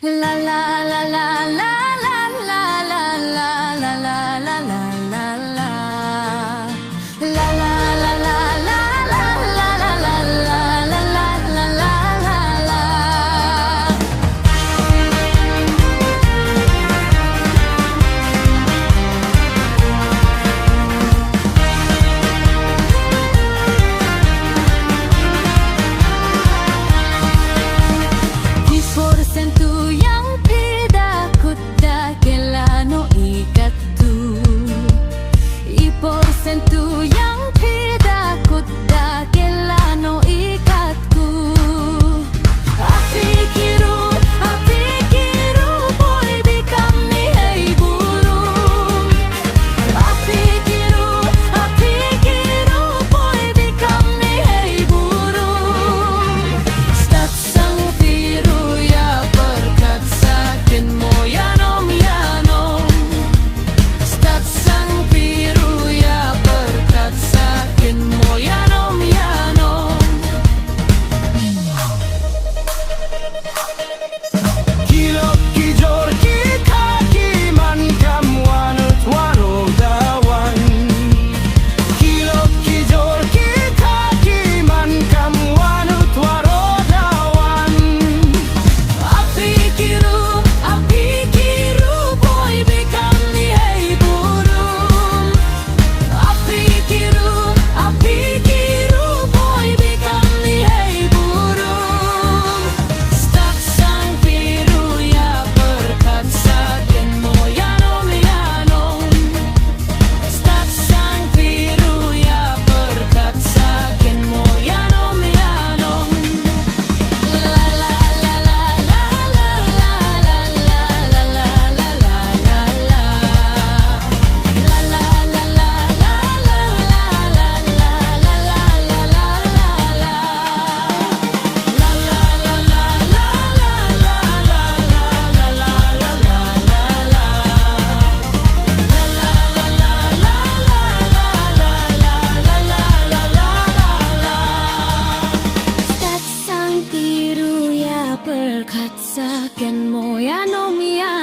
La la la la la la la la la la la la la la la. La la la la la la la la la la la la la la. Disporsentu yang pidaku dagelano ikatu. Iporsentu yang pidaku dagelano ikatku. Apikiru boy bikami hey burung. Apikiru boy bikami hey burung. Stat sang biru ya berkat sakin moyanom yanom. Stat sang biru ya berkat sakin moyanom yanom. Kilok kijor kita kiman kamuanut warodawan. Kilok kijor kita kiman kamuanut warodawan. Apikiru boy bikami hey burung. Apikiru boy bikami hey burung. Stat sang biru ya berkat sakin moyanom yanom. Stat sang biru ya berkat sakin moyanom yanom. La la la la la la la la la la la la la la. La la la la la la la la la la la la la. La la la la la la la la la la la la la. Stat sang biru ya berkat saken moyanom ya.